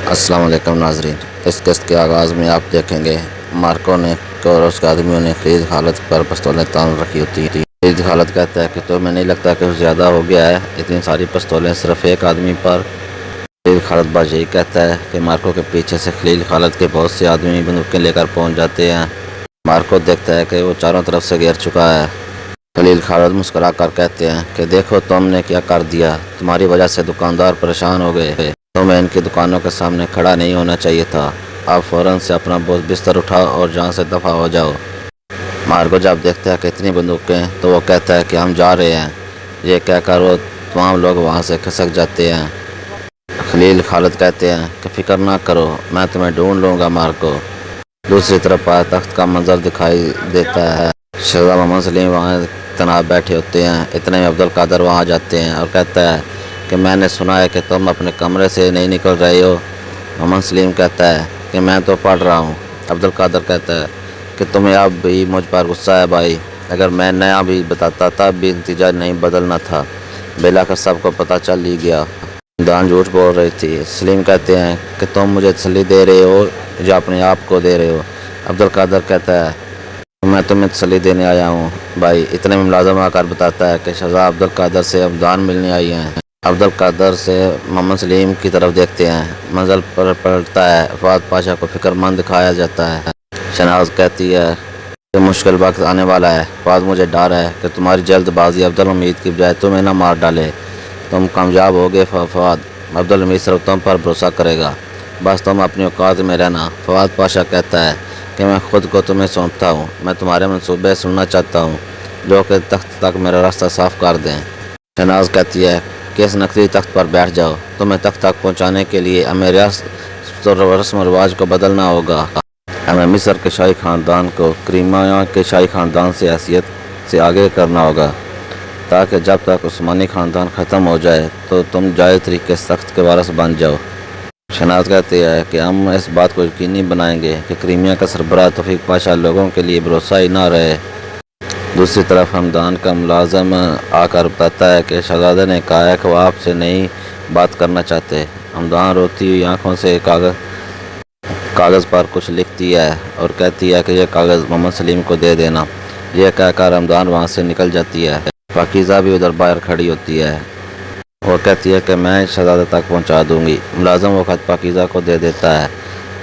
السلام علیکم ناظرین، اس قسط کے آغاز میں آپ دیکھیں گے مارکو نے اور اس کے آدمیوں نے خالد خالد پر پستولیں تان رکھی ہوتی ہیں۔ خالد خالد کہتا ہے کہ تمہیں نہیں لگتا کہ زیادہ ہو گیا ہے، اتنی ساری پستولیں صرف ایک آدمی پر؟ خالد خالد باز یہی کہتا ہے کہ مارکو کے پیچھے سے خالد خالد کے بہت سے آدمی بندوقیں لے کر پہنچ جاتے ہیں۔ مارکو دیکھتا ہے کہ وہ چاروں طرف سے گھیر چکا ہے۔ خالد خالد مسکرا کر کہتے ہیں کہ دیکھو تم نے کیا کر دیا، تمہاری وجہ سے دکاندار پریشان ہو گئے، تمہیں ان کی دکانوں کے سامنے کھڑا نہیں ہونا چاہیے تھا، آپ فوراً سے اپنا بستر اٹھاؤ اور جہاں سے دفع ہو جاؤ۔ مارکو جب دیکھتا ہے کہ اتنی بندوقیں تو وہ کہتا ہے کہ ہم جا رہے ہیں، یہ کہہ کر وہ تمام لوگ وہاں سے کھسک جاتے ہیں۔ خلیل خالد کہتے ہیں کہ فکر نہ کرو، میں تمہیں ڈھونڈ لوں گا مارکو۔ دوسری طرف پائے تخت کا منظر دکھائی دیتا ہے۔ شہزادہ محمد سلیم وہاں تنہا بیٹھے ہوتے ہیں، اتنے میں عبدالقادر وہاں جاتے ہیں اور کہتا ہے کہ میں نے سنا ہے کہ تم اپنے کمرے سے نہیں نکل رہے ہو۔ محمد سلیم کہتا ہے کہ میں تو پڑھ رہا ہوں۔ عبدالقادر کہتا ہے کہ تمہیں اب بھی مجھ پر غصہ ہے بھائی، اگر میں نیا بھی بتاتا تب بھی نتیجہ نہیں بدلنا تھا، بالآخر سب کو پتہ چل ہی گیا۔ دان جھوٹ بول رہی تھی۔ سلیم کہتے ہیں کہ تم مجھے تسلی دے رہے ہو یا اپنے آپ کو دے رہے ہو؟ عبدالقادر کہتا ہے کہ میں تمہیں تسلی دینے آیا ہوں بھائی۔ اتنے میں ملازم آ کر بتاتا ہے کہ شہزادہ عبدالقادر سے اب دان ملنے آئی ہیں۔ عبدالقادر سے محمد سلیم کی طرف دیکھتے ہیں، منزل پر پلٹتا ہے، فؤاد پاشا کو فکر مند دکھایا جاتا ہے۔ شہناز کہتی ہے کہ مشکل وقت آنے والا ہے فؤاد، مجھے ڈر ہے کہ تمہاری جلد بازی عبدالحمید کی بجائے تمہیں نہ مار ڈالے، تم کامیاب ہوگے فؤاد، عبدالحمید صرف تم پر بھروسہ کرے گا، بس تم اپنی اوقات میں رہنا۔ فؤاد پاشا کہتا ہے کہ میں خود کو تمہیں سونپتا ہوں، میں تمہارے منصوبے سننا چاہتا ہوں جو کہ تخت تک میرا راستہ صاف کر دیں۔ شہناز کہتی ہے کہ اس نقدی تخت پر بیٹھ جاؤ، تمہیں تخت تک پہنچانے کے لیے ہمیں ریاست اور رسم و رواج کو بدلنا ہوگا، ہمیں مصر کے شاہی خاندان کو کریمیا کے شاہی خاندان سے حیثیت سے آگے کرنا ہوگا، تاکہ جب تک عثمانی خاندان ختم ہو جائے تو تم جائز طریقے سے تخت کے وارث بن جاؤ۔ شہناز کہتی ہے کہ ہم اس بات کو یقینی بنائیں گے کہ کریمیا کا سربراہ توفیق پاشا لوگوں کے لیے بھروسہ ہی نہ رہے۔ دوسری طرف ہمدان کا ملازم آ کر بتاتا ہے کہ شہزادے نے کہا ہے کہ وہ آپ سے نہیں بات کرنا چاہتے۔ ہمدان روتی ہوئی آنکھوں سے کاغذ پر کچھ لکھتی ہے اور کہتی ہے کہ یہ کاغذ محمد سلیم کو دے دینا۔ یہ کہہ کر ہمدان وہاں سے نکل جاتی ہے۔ پاکیزہ بھی ادھر باہر کھڑی ہوتی ہے، وہ کہتی ہے کہ میں شہزادے تک پہنچا دوں گی۔ ملازم وہ خط پاکیزہ کو دے دیتا ہے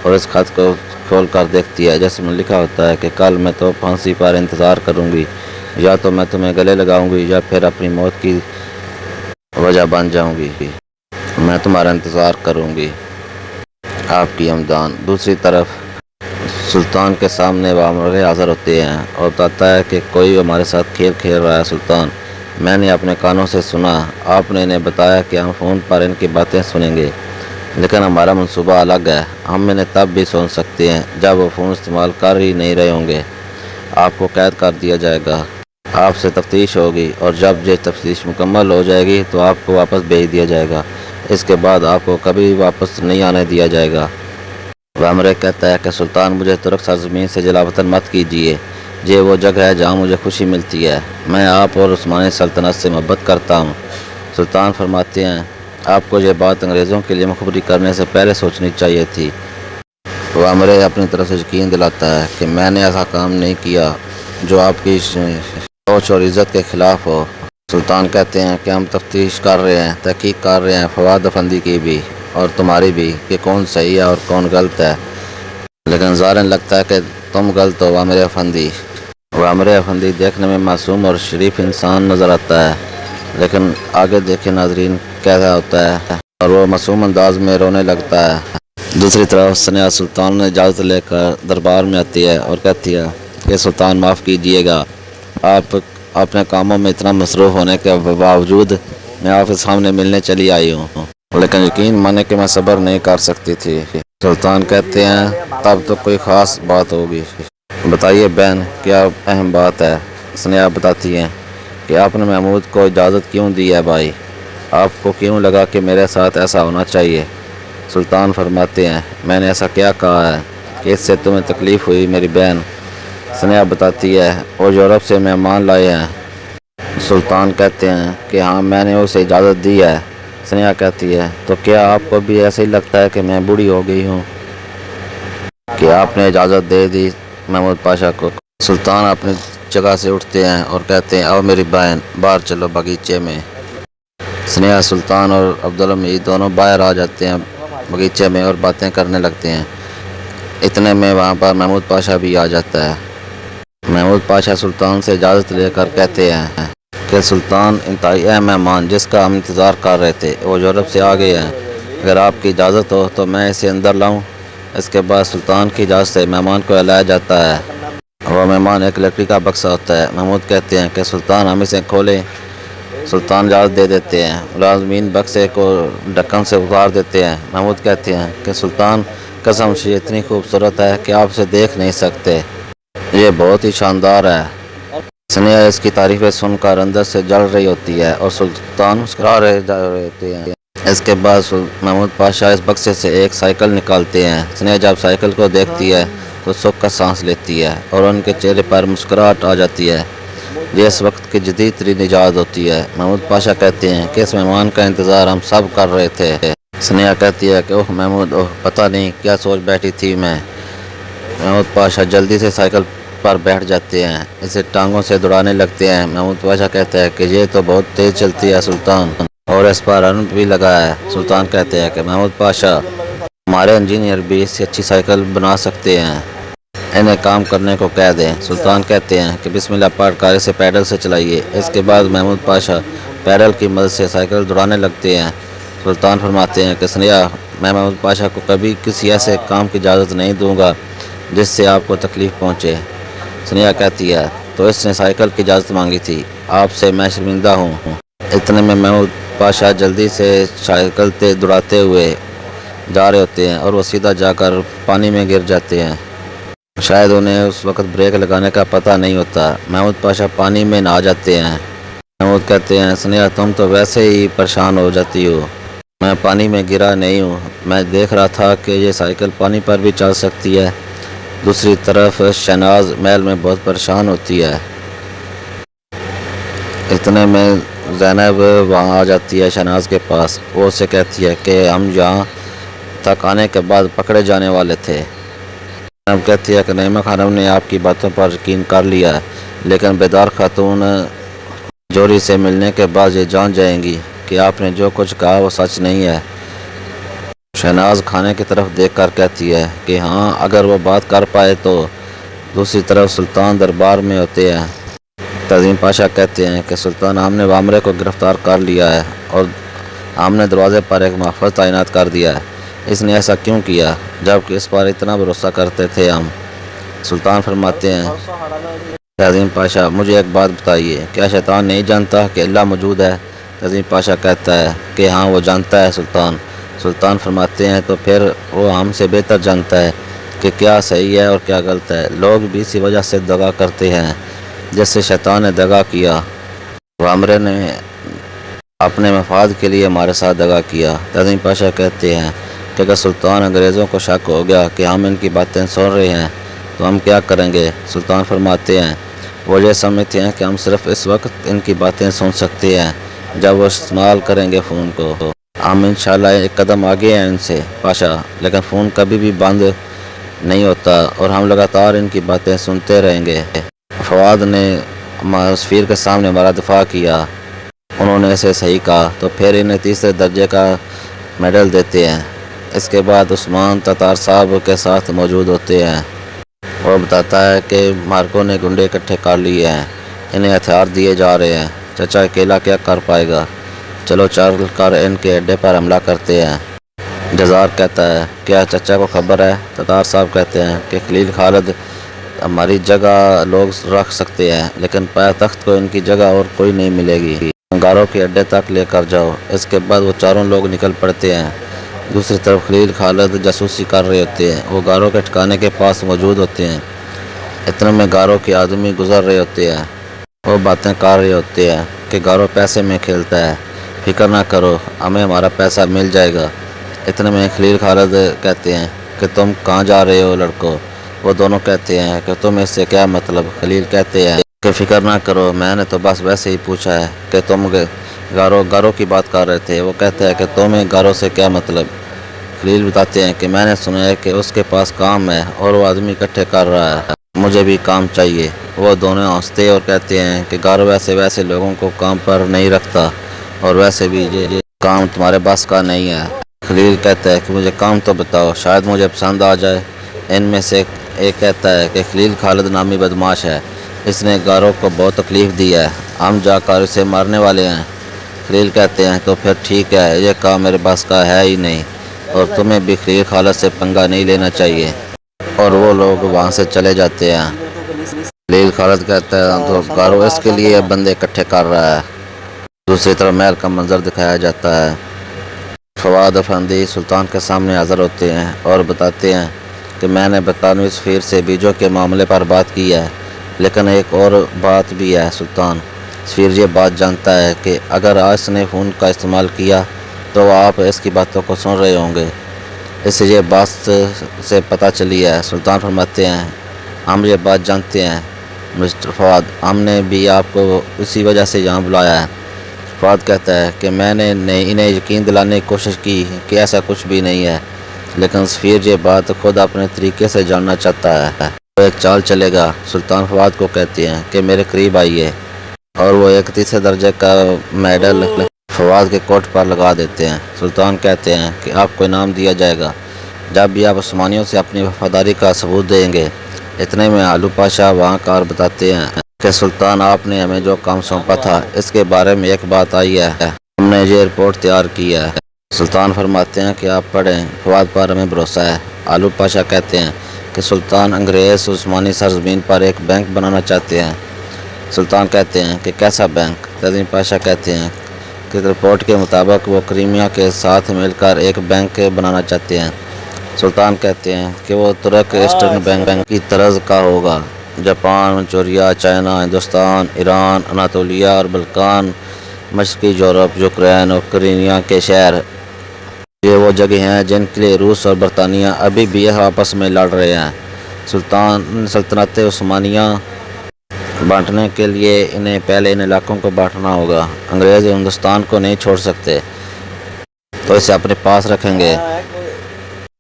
اور اس خط کو کھول کر دیکھتی ہے، جس میں لکھا ہوتا ہے کہ کل میں تو پھانسی پر انتظار کروں گی، یا تو میں تمہیں گلے لگاؤں گی یا پھر اپنی موت کی وجہ بن جاؤں گی، میں تمہارا انتظار کروں گی، آپ کی ہمدان۔ دوسری طرف سلطان کے سامنے وامرے حاضر ہوتے ہیں اور بتاتا ہے کہ کوئی ہمارے ساتھ کھیل کھیل رہا ہے سلطان، میں نے اپنے کانوں سے سنا، آپ نے انہیں بتایا کہ ہم فون پر ان کی باتیں سنیں گے، لیکن ہمارا منصوبہ الگ ہے، ہم انہیں تب بھی سن سکتے ہیں جب وہ فون استعمال کر ہی نہیں رہے ہوں گے، آپ کو قید کر دیا جائے گا، آپ سے تفتیش ہوگی اور جب یہ تفتیش مکمل ہو جائے گی تو آپ کو واپس بھیج دیا جائے گا، اس کے بعد آپ کو کبھی واپس نہیں آنے دیا جائے گا۔ وامرے کہتا ہے کہ سلطان مجھے ترک سرزمین سے جلاوطن مت کیجیے، یہ وہ جگہ ہے جہاں مجھے خوشی ملتی ہے، میں آپ اور عثمانی سلطنت سے محبت کرتا ہوں۔ سلطان فرماتے ہیں آپ کو یہ بات انگریزوں کے لیے مخبری کرنے سے پہلے سوچنی چاہیے تھی۔ وامرے اپنی طرف سے یقین دلاتا ہے کہ میں نے ایسا کام نہیں کیا جو آپ کی سوچ اور عزت کے خلاف ہو۔ سلطان کہتے ہیں کہ ہم تفتیش کر رہے ہیں، تحقیق کر رہے ہیں فواد افندی کی بھی اور تمہاری بھی کہ کون صحیح ہے اور کون غلط ہے، لیکن ظاہراً لگتا ہے کہ تم غلط ہو وامرے افندی۔ وامرے افندی دیکھنے میں معصوم اور شریف انسان نظر آتا ہے، لیکن آگے دیکھیں ناظرین کیسا ہوتا ہے، اور وہ معصوم انداز میں رونے لگتا ہے۔ دوسری طرف ثنیہ سلطان نے اجازت لے کر دربار میں آتی ہے اور کہتی ہے کہ سلطان معاف کیجیے گا، آپ اپنے کاموں میں اتنا مصروف ہونے کے باوجود میں آپ کے سامنے ملنے چلی آئی ہوں، لیکن یقین مانے کہ میں صبر نہیں کر سکتی تھی۔ سلطان کہتے ہیں تب تو کوئی خاص بات ہوگی، بتائیے بہن کیا اہم بات ہے؟ ثنیہ بتاتی ہیں کہ آپ نے محمود کو اجازت کیوں دی ہے بھائی، آپ کو کیوں لگا کہ میرے ساتھ ایسا ہونا چاہیے؟ سلطان فرماتے ہیں میں نے ایسا کیا کہا ہے کہ اس سے تمہیں تکلیف ہوئی میری بہن؟ ثنیہ بتاتی ہے وہ یورپ سے مہمان لائے ہیں۔ سلطان کہتے ہیں کہ ہاں میں نے اسے اجازت دی ہے، سنیا کہتی ہے تو کیا آپ کو بھی ایسے ہی لگتا ہے کہ میں بوڑھی ہو گئی ہوں کہ آپ نے اجازت دے دی محمود پاشا کو؟ سلطان اپنی جگہ سے اٹھتے ہیں اور کہتے ہیں آؤ میری بہن باہر چلو باغیچے میں۔ سنیا، سلطان اور عبدالحمید دونوں باہر آ جاتے ہیں باغیچے میں اور باتیں کرنے لگتے ہیں۔ اتنے میں وہاں پر محمود پاشا بھی آ جاتا ہے۔ محمود پاشا سلطان سے اجازت لے کر کہتے ہیں کہ سلطان، انتہائی اہم مہمان جس کا ہم انتظار کر رہے تھے وہ یورپ سے آ گئے ہیں، اگر آپ کی اجازت ہو تو میں اسے اندر لاؤں۔ اس کے بعد سلطان کی اجازت سے مہمان کو لایا جاتا ہے۔ وہ مہمان ایک لکڑی کا بکسا ہوتا ہے۔ محمود کہتے ہیں کہ سلطان ہم اسے کھولیں۔ سلطان اجازت دے دیتے ہیں۔ ملازمین بکسے کو ڈھکن سے اتار دیتے ہیں۔ محمود کہتے ہیں کہ سلطان، قسم سے اتنی خوبصورت ہے کہ آپ اسے دیکھ نہیں سکتے، یہ بہت ہی شاندار ہے۔ سنیا اس کی تعریفیں سن کر اندر سے جل رہی ہوتی ہے اور سلطان مسکرا رہے ہوتے ہیں۔ اس کے بعد محمود پاشا اس بکسے سے ایک سائیکل نکالتے ہیں۔ سنیا جب سائیکل کو دیکھتی ہے تو سکھ کا سانس لیتی ہے اور ان کے چہرے پر مسکراہٹ آ جاتی ہے۔ یہ اس وقت کی جدید ترین ایجاد ہوتی ہے۔ محمود پاشا کہتے ہیں کہ اس مہمان کا انتظار ہم سب کر رہے تھے۔ سنیا کہتی ہے کہ اوہ محمود، اوہ پتہ نہیں کیا سوچ بیٹھی تھی میں۔ محمود پاشا جلدی سے سائیکل پر بیٹھ جاتے ہیں، اسے ٹانگوں سے دوڑانے لگتے ہیں۔ محمود پاشا کہتا ہے کہ یہ تو بہت تیز چلتی ہے سلطان، اور اس پر رن بھی لگا ہے۔ سلطان کہتے ہیں کہ محمود پاشا، ہمارے انجینئر بھی اس سے اچھی سائیکل بنا سکتے ہیں، انہیں کام کرنے کو کہہ دیں۔ سلطان کہتے ہیں کہ بسم اللہ پڑھ کر اسے پیڈل سے چلائیے۔ اس کے بعد محمود پاشا پیڈل کی مدد سے سائیکل دوڑانے لگتے ہیں۔ سلطان فرماتے ہیں کہ سنیا، میں محمود پاشا کو کبھی کسی ایسے کام کی اجازت نہیں دوں گا جس سے آپ کو تکلیف پہنچے۔ سنیا کہتی ہے تو اس نے سائیکل کی اجازت مانگی تھی، آپ سے میں شرمندہ ہوں۔ اتنے میں محمود پاشا جلدی سے سائیکل دوڑاتے ہوئے جا رہے ہوتے ہیں اور وہ سیدھا جا کر پانی میں گر جاتے ہیں۔ شاید انہیں اس وقت بریک لگانے کا پتہ نہیں ہوتا۔ محمود پاشا پانی میں نہا جاتے ہیں۔ محمود کہتے ہیں سنیا، تم تو ویسے ہی پریشان ہو جاتی ہو، میں پانی میں گرا نہیں ہوں، میں دیکھ رہا تھا کہ یہ سائیکل پانی پر بھی چل سکتی ہے۔ دوسری طرف شہناز محل میں بہت پریشان ہوتی ہے۔ اتنے میں زینب وہاں آ جاتی ہے شہناز کے پاس۔ وہ اسے کہتی ہے کہ ہم یہاں تک آنے کے بعد پکڑے جانے والے تھے۔ زینب کہتی ہے کہ نعیمہ خانم نے آپ کی باتوں پر یقین کر لیا ہے، لیکن بیدار خاتون جوہری سے ملنے کے بعد یہ جان جائیں گی کہ آپ نے جو کچھ کہا وہ سچ نہیں ہے۔ شہناز کھانے کی طرف دیکھ کر کہتی ہے کہ ہاں، اگر وہ بات کر پائے تو۔ دوسری طرف سلطان دربار میں ہوتے ہیں۔ تعظیم پاشا کہتے ہیں کہ سلطان، ہم نے وامرے کو گرفتار کر لیا ہے اور ہم نے دروازے پر ایک محافظ تعینات کر دیا ہے۔ اس نے ایسا کیوں کیا جبکہ اس پر اتنا بھروسہ کرتے تھے ہم؟ سلطان فرماتے ہیں تعظیم پاشا، مجھے ایک بات بتائیے، کیا شیطان نہیں جانتا کہ اللہ موجود ہے؟ تعظیم پاشا کہتا ہے کہ ہاں وہ جانتا ہے سلطان۔ سلطان فرماتے ہیں تو پھر وہ ہم سے بہتر جانتا ہے کہ کیا صحیح ہے اور کیا غلط ہے۔ لوگ بھی اسی وجہ سے دغا کرتے ہیں جس سے شیطان نے دغا کیا۔ وامرے نے اپنے مفاد کے لیے ہمارے ساتھ دغا کیا۔ تعظیم پاشا کہتے ہیں کہ اگر سلطان انگریزوں کو شک ہو گیا کہ ہم ان کی باتیں سن رہے ہیں تو ہم کیا کریں گے؟ سلطان فرماتے ہیں وہ یہ سمجھتے ہیں کہ ہم صرف اس وقت ان کی باتیں سن سکتے ہیں جب وہ استعمال کریں گے فون کو۔ ہم انشاءاللہ ایک قدم آگے ہیں ان سے پاشا، لیکن فون کبھی بھی بند نہیں ہوتا اور ہم لگاتار ان کی باتیں سنتے رہیں گے۔ فواد نے سفیر کے سامنے ہمارا دفاع کیا، انہوں نے اسے صحیح کہا تو پھر انہیں تیسرے درجے کا میڈل دیتے ہیں۔ اس کے بعد عثمان تتار صاحب کے ساتھ موجود ہوتے ہیں۔ وہ بتاتا ہے کہ مارکو نے گنڈے اکٹھے کر لیے ہیں، انہیں ہتھیار دیے جا رہے ہیں، چچا اکیلا کیا کر پائے گا، چلو چل کر ان کے اڈے پر حملہ کرتے ہیں۔ جزار کہتا ہے کیا چچا کو خبر ہے؟ تتار صاحب کہتے ہیں کہ خلیل خالد ہماری جگہ لوگ رکھ سکتے ہیں، لیکن پایا تخت کو ان کی جگہ اور کوئی نہیں ملے گی، گاروں کے اڈے تک لے کر جاؤ۔ اس کے بعد وہ چاروں لوگ نکل پڑتے ہیں۔ دوسری طرف خلیل خالد جاسوسی کر رہے ہوتے ہیں، وہ گاروں کے ٹھکانے کے پاس موجود ہوتے ہیں۔ اتنے میں گاروں کے آدمی گزر رہے ہوتے ہیں، وہ باتیں کر رہے ہوتے ہیں کہ گاروں پیسے میں کھیلتا ہے، فکر نہ کرو، ہمیں ہمارا پیسہ مل جائے گا۔ اتنے میں خلیل خالد کہتے ہیں کہ تم کہاں جا رہے ہو لڑکو؟ وہ دونوں کہتے ہیں کہ تم اس سے کیا مطلب؟ خلیل کہتے ہیں کہ فکر نہ کرو، میں نے تو بس ویسے ہی پوچھا ہے کہ تم گھروں کی بات کر رہے تھے. وہ کہتا ہے کہ تمہیں گھروں سے کیا مطلب. خلیل بتاتے ہیں کہ میں نے سنا ہے کہ اس کے پاس کام ہے اور وہ آدمی اکٹھے کر رہا ہے, مجھے بھی کام چاہیے. وہ دونوں ہنستے اور کہتے ہیں کہ گھر ویسے لوگوں کو کام پر نہیں رکھتا, اور ویسے بھی یہ کام تمہارے بس کا نہیں ہے. خلیل کہتا ہے کہ مجھے کام تو بتاؤ, شاید مجھے پسند آ جائے. ان میں سے ایک کہتا ہے کہ خلیل خالد نامی بدماش ہے, اس نے گھروں کو بہت تکلیف دی ہے, ہم جا کر اسے مارنے والے ہیں. خلیل کہتے ہیں تو پھر ٹھیک ہے, یہ کام میرے بس کا ہے ہی نہیں, اور تمہیں بھی خلیل خالد سے پنگا نہیں لینا چاہیے. اور وہ لوگ وہاں سے چلے جاتے ہیں. خلیل خالد کہتا ہے تو گھروں اس کے لیے بندے اکٹھے کر رہا ہے. دوسری طرف محل کا منظر دکھایا جاتا ہے. فواد افندی سلطان کے سامنے حاضر ہوتے ہیں اور بتاتے ہیں کہ میں نے برطانوی سفیر سے بیجوں کے معاملے پر بات کی ہے, لیکن ایک اور بات بھی ہے سلطان. سفیر یہ بات جانتا ہے کہ اگر آج نے فون کا استعمال کیا تو آپ اس کی باتوں کو سن رہے ہوں گے, اس سے یہ بات سے پتہ چلی ہے. سلطان فرماتے ہیں ہم یہ بات جانتے ہیں مسٹر فواد, ہم نے بھی آپ کو اسی وجہ سے یہاں بلایا ہے. فواد کہتا ہے کہ میں نے انہیں یقین دلانے کی کوشش کی کہ ایسا کچھ بھی نہیں ہے, لیکن سفیر یہ بات خود اپنے طریقے سے جاننا چاہتا ہے. وہ ایک چال چلے گا. سلطان فواد کو کہتے ہیں کہ میرے قریب آئیے, اور وہ ایک تیسرے درجے کا میڈل فواد کے کوٹ پر لگا دیتے ہیں. سلطان کہتے ہیں کہ آپ کو انعام دیا جائے گا جب بھی آپ عثمانیوں سے اپنی وفاداری کا ثبوت دیں گے. اتنے میں آلو پاشا وہاں کار بتاتے ہیں کہ سلطان آپ نے ہمیں جو کام سونپا تھا اس کے بارے میں ایک بات آئی ہے, ہم نے یہ رپورٹ تیار کی ہے. سلطان فرماتے ہیں کہ آپ پڑھیں, فواد پر ہمیں بھروسہ ہے. آلو پاشا کہتے ہیں کہ سلطان انگریز عثمانی سرزمین پر ایک بینک بنانا چاہتے ہیں. سلطان کہتے ہیں کہ کیسا بینک. تزیم پاشا کہتے ہیں کہ رپورٹ کے مطابق وہ کریمیا کے ساتھ مل کر ایک بینک بنانا چاہتے ہیں. سلطان کہتے ہیں کہ وہ ترک ایسٹرن بینک کی طرز کا ہوگا. Japan, Manchuria, China, Hindustan, Iran, Anatolia اور بلقان, مشرقی یورپ, یوکرین اور کریمیا کے شہر, یہ وہ جگہ ہیں جن کے لیے روس اور برطانیہ ابھی بھی آپس میں لڑ رہے ہیں. سلطنت عثمانیہ بانٹنے کے لیے انہیں پہلے ان علاقوں کو بانٹنا ہوگا. انگریز ہندوستان کو نہیں چھوڑ سکتے تو اسے اپنے پاس رکھیں گے,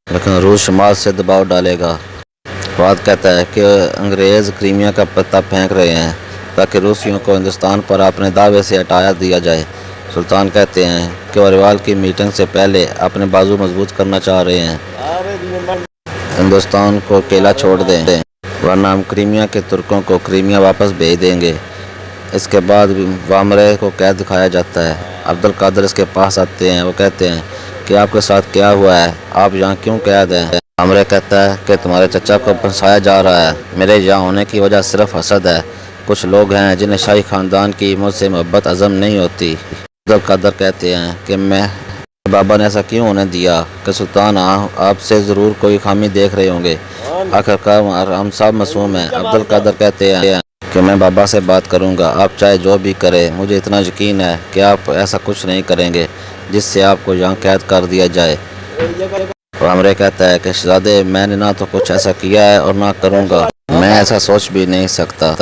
لیکن روس شمال سے دباؤ ڈالے گا. فواد کہتا ہے کہ انگریز کریمیا کا پتہ پھینک رہے ہیں تاکہ روسیوں کو ہندوستان پر اپنے دعوے سے ہٹایا دیا جائے. سلطان کہتے ہیں کہ وہ ریوال کی میٹنگ سے پہلے اپنے بازو مضبوط کرنا چاہ رہے ہیں. ہندوستان کو اکیلا چھوڑ دیں ورنہ ہم کریمیا کے ترکوں کو کریمیا واپس بھیج دیں گے. اس کے بعد وامرے کو قید دکھایا جاتا ہے. عبد القادر اس کے پاس آتے ہیں. وہ کہتے ہیں کہ آپ کے ساتھ کیا ہوا ہے, آپ یہاں کیوں قید ہیں. وامرے کہتا ہے کہ تمہارے چچا کو پھنسایا جا رہا ہے, میرے یہاں ہونے کی وجہ صرف حسد ہے. کچھ لوگ ہیں جنہیں شاہی خاندان کی مجھ سے محبت عزم نہیں ہوتی. عبد القادر کہتے ہیں کہ میں بابا نے ایسا کیوں ہونے دیا کہ سلطان آپ سے ضرور کوئی خامی دیکھ رہے ہوں گے, آخرکار ہم سب معصوم ہیں. عبد القادر کہتے ہیں کہ میں بابا سے بات کروں گا, آپ چاہے جو بھی کریں, مجھے اتنا یقین ہے کہ آپ ایسا کچھ نہیں کریں گے جس سے آپ کو یہاں قید کر دیا جائے. وامرے کہتا ہے کہ شہزادے میں نے نہ تو کچھ ایسا کیا ہے اور نہ کروں گا, میں ایسا سوچ بھی نہیں سکتا.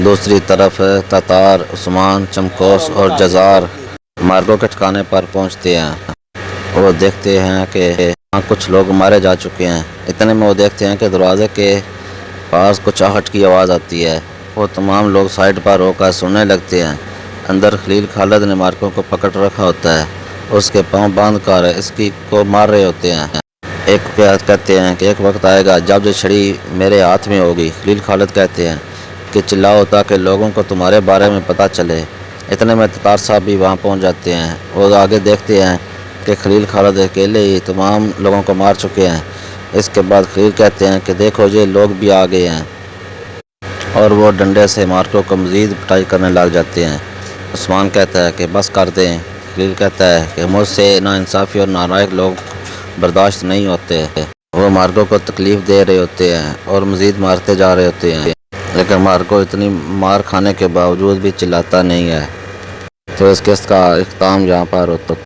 دوسری طرف تاتار, عثمان, چمکوس اور جزار مارگوں کے ٹھکانے پر پہنچتے ہیں. وہ دیکھتے ہیں کہ وہاں کچھ لوگ مارے جا چکے ہیں. اتنے میں وہ دیکھتے ہیں کہ دروازے کے پاس کچھ آہٹ کی آواز آتی ہے. وہ تمام لوگ سائڈ پر ہو کر سننے لگتے ہیں. اندر خلیل خالد نے مارکوں کو پکڑ رکھا ہوتا ہے, اس کے پاؤں باندھ کر اس کو مار رہے ہوتے ہیں. ایک کہتے ہیں کہ ایک وقت آئے گا جب یہ چھڑی میرے ہاتھ میں ہوگی. خلیل خالد کہتے ہیں کہ چلاؤ تاکہ لوگوں کو تمہارے بارے میں پتہ چلے. اتنے میں تتار صاحب بھی وہاں پہنچ جاتے ہیں. وہ آگے دیکھتے ہیں کہ خلیل خالد اکیلے ہی تمام لوگوں کو مار چکے ہیں. اس کے بعد خلیل کہتے ہیں کہ دیکھو یہ لوگ بھی آ گئے ہیں, اور وہ ڈنڈے سے مارکوں کو مزید پٹائی کرنے لگ جاتے ہیں. عثمان کہتا ہے کہ بس کر دیں. خلیل کہتا ہے کہ مجھ سے ناانصافی اور نالائق لوگ برداشت نہیں ہوتے. وہ مارکوں کو تکلیف دے رہے ہوتے ہیں اور مزید مارتے جا رہے ہوتے ہیں, لیکن مارکو اتنی مار کھانے کے باوجود بھی چلاتا نہیں ہے. تو اس قسط کا اختتام یہاں پر ہوتا